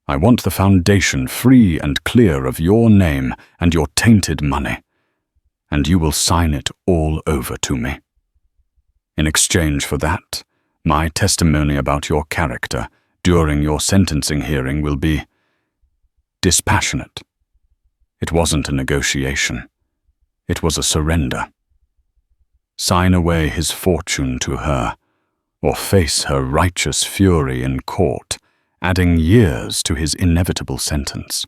I want the foundation free and clear of your name and your tainted money, and you will sign it all over to me. In exchange for that, my testimony about your character during your sentencing hearing will be dispassionate. It wasn't a negotiation. It was a surrender. Sign away his fortune to her, or face her righteous fury in court, adding years to his inevitable sentence."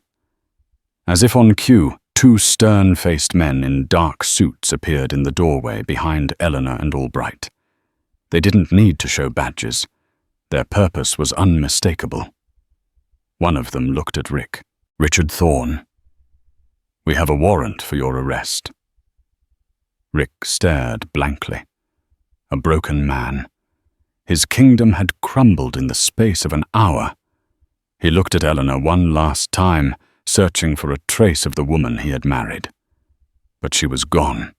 As if on cue, two stern-faced men in dark suits appeared in the doorway behind Eleanor and Albright. They didn't need to show badges. Their purpose was unmistakable. One of them looked at Rick. "Richard Thorne. We have a warrant for your arrest." Rick stared blankly. A broken man. His kingdom had crumbled in the space of an hour. He looked at Eleanor one last time, searching for a trace of the woman he had married. But she was gone.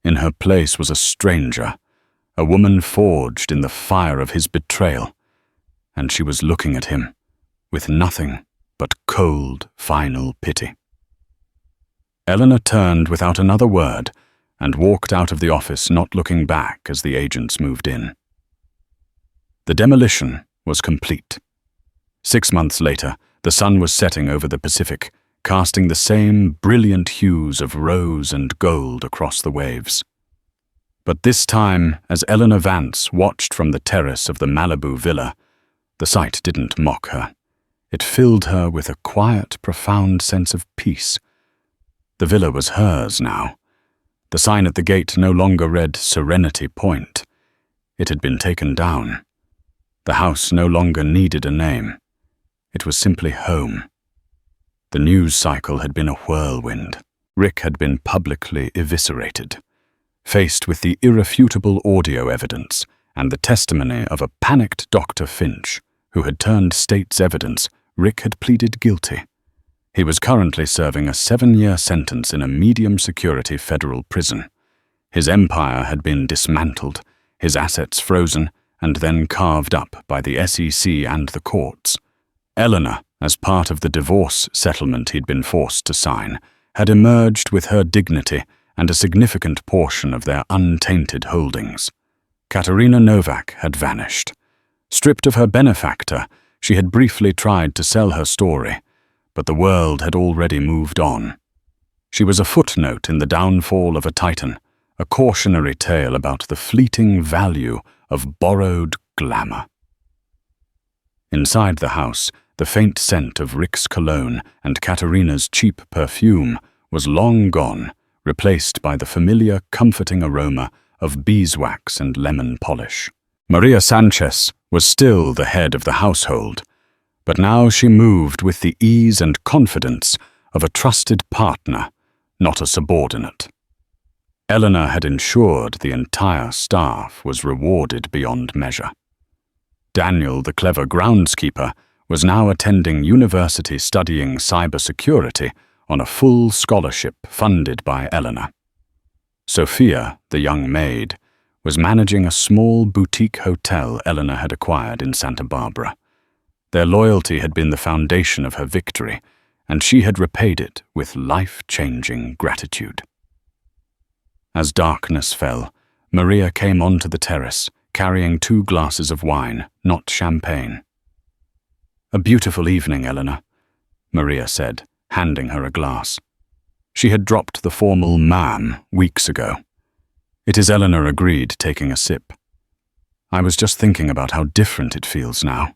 In her place was a stranger, a woman forged in the fire of his betrayal, and she was looking at him with nothing but cold, final pity. Eleanor turned without another word and walked out of the office, not looking back as the agents moved in. The demolition was complete. 6 months later, the sun was setting over the Pacific, casting the same brilliant hues of rose and gold across the waves. But this time, as Eleanor Vance watched from the terrace of the Malibu villa, the sight didn't mock her. It filled her with a quiet, profound sense of peace. The villa was hers now. The sign at the gate no longer read Serenity Point. It had been taken down. The house no longer needed a name. It was simply home. The news cycle had been a whirlwind. Rick had been publicly eviscerated. Faced with the irrefutable audio evidence and the testimony of a panicked Dr. Finch, who had turned state's evidence, Rick had pleaded guilty. He was currently serving a 7-year sentence in a medium-security federal prison. His empire had been dismantled, his assets frozen, and then carved up by the SEC and the courts. Eleanor, as part of the divorce settlement he'd been forced to sign, had emerged with her dignity and a significant portion of their untainted holdings. Katerina Novak had vanished. Stripped of her benefactor, she had briefly tried to sell her story, but the world had already moved on. She was a footnote in the downfall of a titan, a cautionary tale about the fleeting value of borrowed glamour. Inside the house, the faint scent of Rick's cologne and Katerina's cheap perfume was long gone, replaced by the familiar, comforting aroma of beeswax and lemon polish. Maria Sanchez was still the head of the household, but now she moved with the ease and confidence of a trusted partner, not a subordinate. Eleanor had ensured the entire staff was rewarded beyond measure. Daniel, the clever groundskeeper, was now attending university studying cybersecurity on a full scholarship funded by Eleanor. Sophia, the young maid, was managing a small boutique hotel Eleanor had acquired in Santa Barbara. Their loyalty had been the foundation of her victory, and she had repaid it with life-changing gratitude. As darkness fell, Maria came onto the terrace, carrying 2 glasses of wine, not champagne. "A beautiful evening, Eleanor," Maria said, handing her a glass. She had dropped the formal ma'am weeks ago. "It is," Eleanor agreed, taking a sip. "I was just thinking about how different it feels now.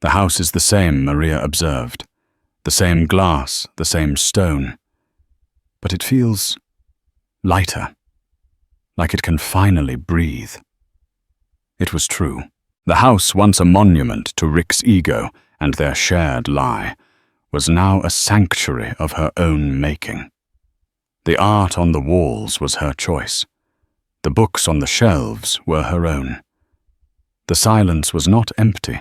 The house is the same," Maria observed. "The same glass, the same stone. But it feels lighter, like it can finally breathe." It was true. The house, once a monument to Rick's ego and their shared lie, was now a sanctuary of her own making. The art on the walls was her choice. The books on the shelves were her own. The silence was not empty,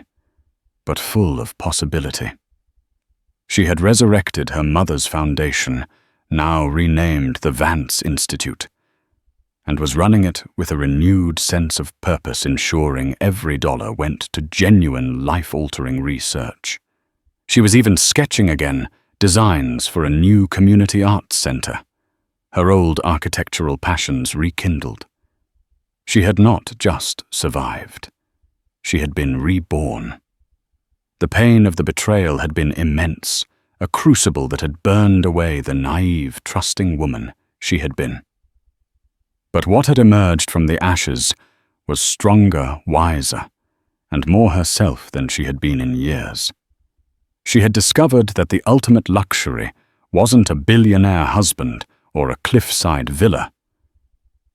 but full of possibility. She had resurrected her mother's foundation, now renamed the Vance Institute, and was running it with a renewed sense of purpose, ensuring every dollar went to genuine life-altering research. She was even sketching again designs for a new community arts center, her old architectural passions rekindled. She had not just survived. She had been reborn. The pain of the betrayal had been immense, a crucible that had burned away the naive, trusting woman she had been. But what had emerged from the ashes was stronger, wiser, and more herself than she had been in years. She had discovered that the ultimate luxury wasn't a billionaire husband or a cliffside villa,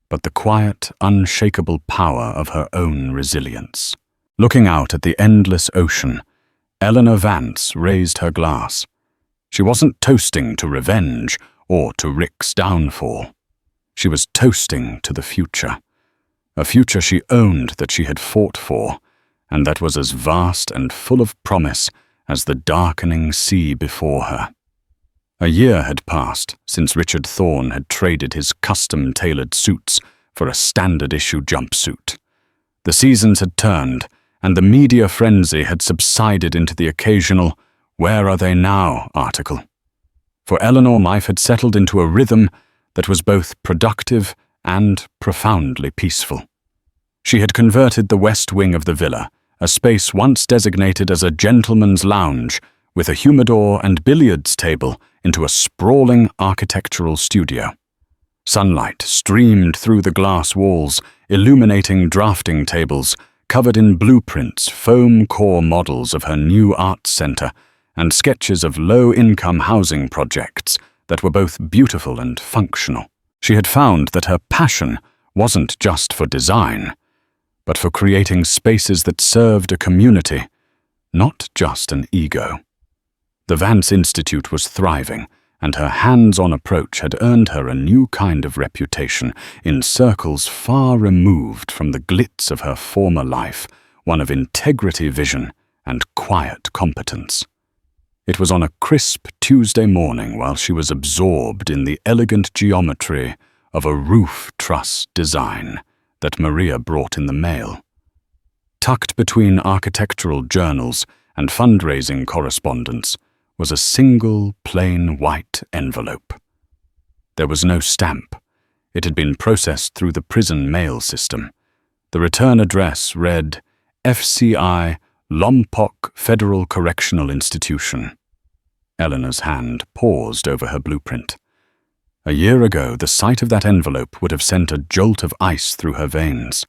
but the quiet, unshakable power of her own resilience. Looking out at the endless ocean, Eleanor Vance raised her glass. She wasn't toasting to revenge or to Rick's downfall. She was toasting to the future, a future she owned that she had fought for, and that was as vast and full of promise as the darkening sea before her. A year had passed since Richard Thorne had traded his custom-tailored suits for a standard-issue jumpsuit. The seasons had turned, and the media frenzy had subsided into the occasional "Where are they now?" article. For Eleanor, life had settled into a rhythm that was both productive and profoundly peaceful. She had converted the west wing of the villa, a space once designated as a gentleman's lounge with a humidor and billiards table, into a sprawling architectural studio. Sunlight streamed through the glass walls, illuminating drafting tables covered in blueprints, foam core models of her new arts center, and sketches of low-income housing projects that were both beautiful and functional. She had found that her passion wasn't just for design, but for creating spaces that served a community, not just an ego. The Vance Institute was thriving, and her hands-on approach had earned her a new kind of reputation in circles far removed from the glitz of her former life, one of integrity, vision, and quiet competence. It was on a crisp Tuesday morning while she was absorbed in the elegant geometry of a roof truss design that Maria brought in the mail. Tucked between architectural journals and fundraising correspondence was a single plain white envelope. There was no stamp. It had been processed through the prison mail system. The return address read FCI Lompoc Federal Correctional Institution. Eleanor's hand paused over her blueprint. A year ago, the sight of that envelope would have sent a jolt of ice through her veins.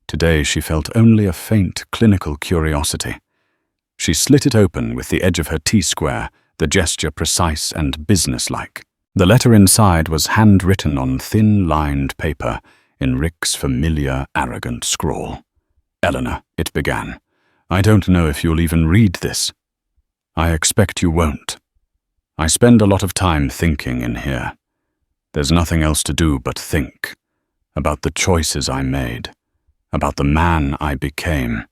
Today she felt only a faint clinical curiosity. She slit it open with the edge of her T-square, the gesture precise and businesslike. The letter inside was handwritten on thin-lined paper in Rick's familiar, arrogant scrawl. "Eleanor," it began, "I don't know if you'll even read this. I expect you won't. I spend a lot of time thinking in here. There's nothing else to do but think about the choices I made, about the man I became.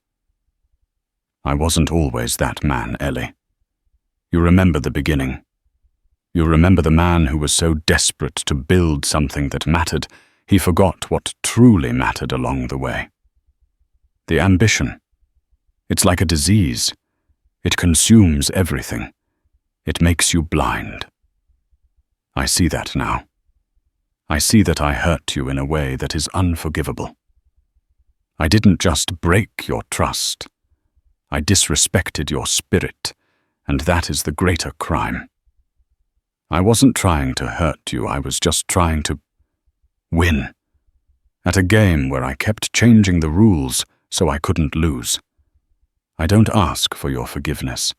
I wasn't always that man, Ellie. You remember the beginning. You remember the man who was so desperate to build something that mattered, he forgot what truly mattered along the way. The ambition. It's like a disease. It consumes everything. It makes you blind. I see that now. I see that I hurt you in a way that is unforgivable. I didn't just break your trust. I disrespected your spirit, and that is the greater crime. I wasn't trying to hurt you, I was just trying to win. At a game where I kept changing the rules so I couldn't lose. I don't ask for your forgiveness.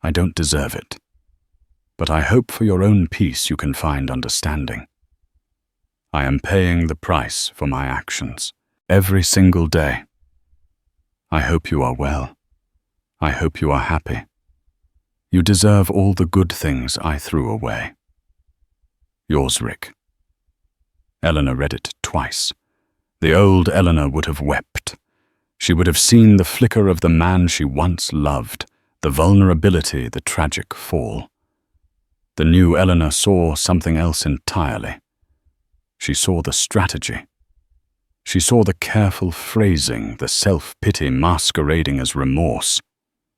I don't deserve it. But I hope for your own peace you can find understanding. I am paying the price for my actions, every single day. I hope you are well. I hope you are happy. You deserve all the good things I threw away. Yours, Rick. Eleanor read it twice. The old Eleanor would have wept. She would have seen the flicker of the man she once loved, the vulnerability, the tragic fall. The new Eleanor saw something else entirely. She saw the strategy. She saw the careful phrasing, the self-pity masquerading as remorse.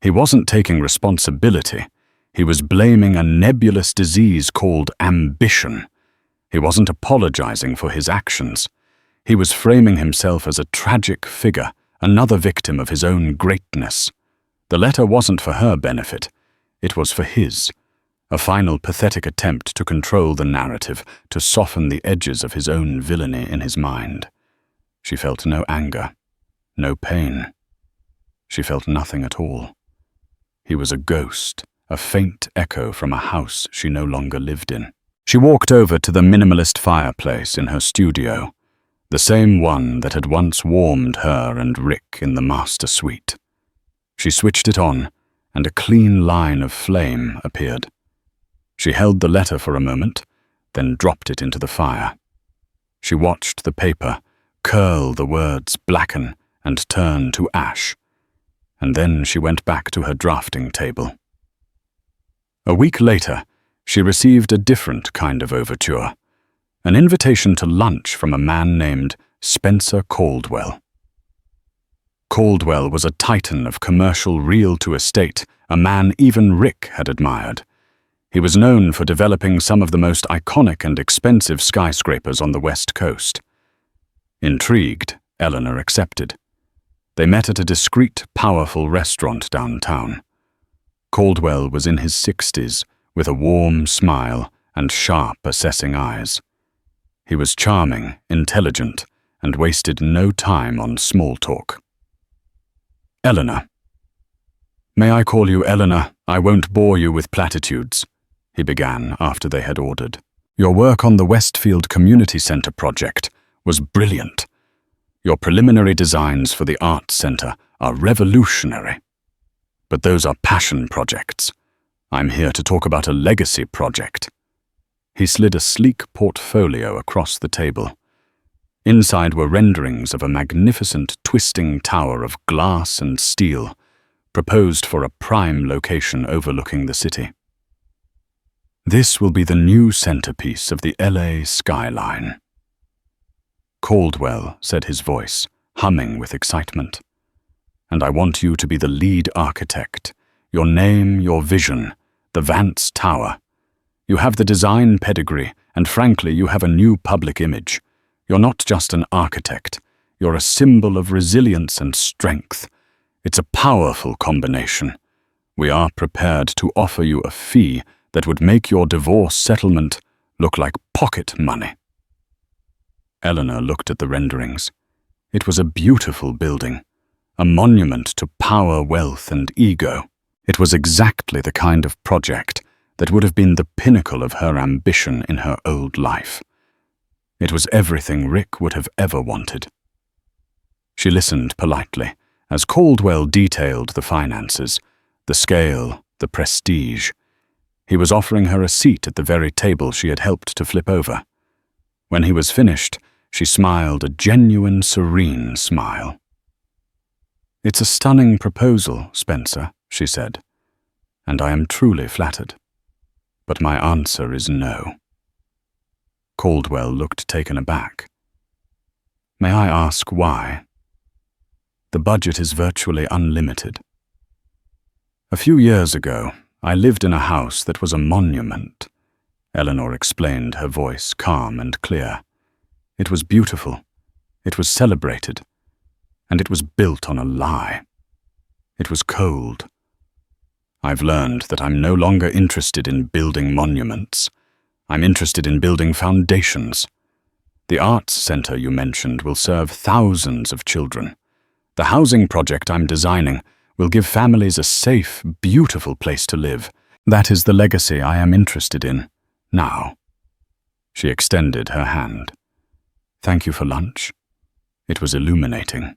He wasn't taking responsibility. He was blaming a nebulous disease called ambition. He wasn't apologizing for his actions. He was framing himself as a tragic figure, another victim of his own greatness. The letter wasn't for her benefit. It was for his. A final pathetic attempt to control the narrative, to soften the edges of his own villainy in his mind. She felt no anger, no pain. She felt nothing at all. He was a ghost, a faint echo from a house she no longer lived in. She walked over to the minimalist fireplace in her studio, the same one that had once warmed her and Rick in the master suite. She switched it on, and a clean line of flame appeared. She held the letter for a moment, then dropped it into the fire. She watched the paper curl, the words blacken and turn to ash, and then she went back to her drafting table. A week later, she received a different kind of overture, an invitation to lunch from a man named Spencer Caldwell. Caldwell was a titan of commercial real-to-estate, a man even Rick had admired. He was known for developing some of the most iconic and expensive skyscrapers on the West Coast. Intrigued, Eleanor accepted. They met at a discreet, powerful restaurant downtown. Caldwell was in his 60s, with a warm smile and sharp, assessing eyes. He was charming, intelligent, and wasted no time on small talk. "Eleanor." "May I call you Eleanor? I won't bore you with platitudes," he began after they had ordered. "Your work on the Westfield Community Center project was brilliant. Your preliminary designs for the Arts Center are revolutionary. But those are passion projects. I'm here to talk about a legacy project." He slid a sleek portfolio across the table. Inside were renderings of a magnificent twisting tower of glass and steel, proposed for a prime location overlooking the city. "This will be the new centerpiece of the LA skyline." "Caldwell," said his voice, humming with excitement. "And I want you to be the lead architect. Your name, your vision, the Vance Tower. You have the design pedigree, and frankly, you have a new public image. You're not just an architect. You're a symbol of resilience and strength. It's a powerful combination. We are prepared to offer you a fee that would make your divorce settlement look like pocket money." Eleanor looked at the renderings. It was a beautiful building, a monument to power, wealth, and ego. It was exactly the kind of project that would have been the pinnacle of her ambition in her old life. It was everything Rick would have ever wanted. She listened politely as Caldwell detailed the finances, the scale, the prestige. He was offering her a seat at the very table she had helped to flip over. When he was finished, she smiled a genuine, serene smile. "It's a stunning proposal, Spencer," she said, "and I am truly flattered. But my answer is no." Caldwell looked taken aback. "May I ask why?" "The budget is virtually unlimited. A few years ago, I lived in a house that was a monument," Eleanor explained, her voice calm and clear. "It was beautiful, it was celebrated, and it was built on a lie. It was cold. I've learned that I'm no longer interested in building monuments. I'm interested in building foundations. The Arts Center you mentioned will serve thousands of children. The housing project I'm designing will give families a safe, beautiful place to live. That is the legacy I am interested in, now." She extended her hand. "Thank you for lunch." It was illuminating.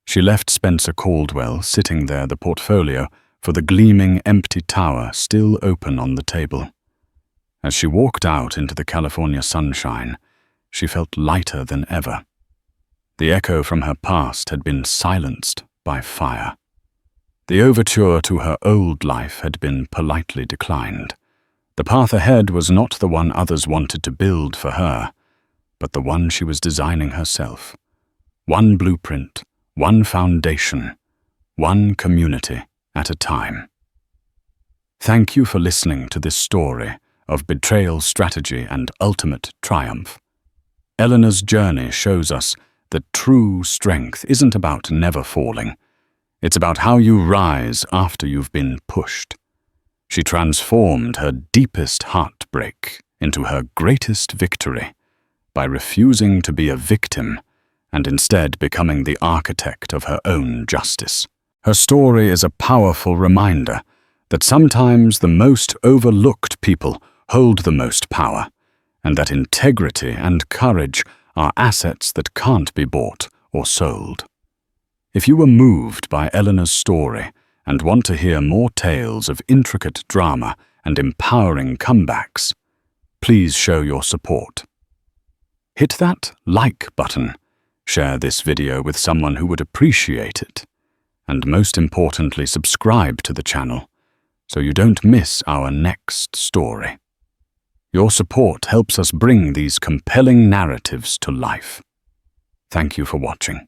She left Spencer Caldwell sitting there, the portfolio, for the gleaming, empty tower still open on the table. As she walked out into the California sunshine, she felt lighter than ever. The echo from her past had been silenced by fire. The overture to her old life had been politely declined. The path ahead was not the one others wanted to build for her, but the one she was designing herself. One blueprint, one foundation, one community at a time. Thank you for listening to this story of betrayal, strategy, and ultimate triumph. Eleanor's journey shows us that true strength isn't about never falling. It's about how you rise after you've been pushed. She transformed her deepest heartbreak into her greatest victory by refusing to be a victim and instead becoming the architect of her own justice. Her story is a powerful reminder that sometimes the most overlooked people hold the most power, and that integrity and courage are assets that can't be bought or sold. If you were moved by Eleanor's story and want to hear more tales of intricate drama and empowering comebacks, please show your support. Hit that like button, share this video with someone who would appreciate it, and most importantly, subscribe to the channel so you don't miss our next story. Your support helps us bring these compelling narratives to life. Thank you for watching.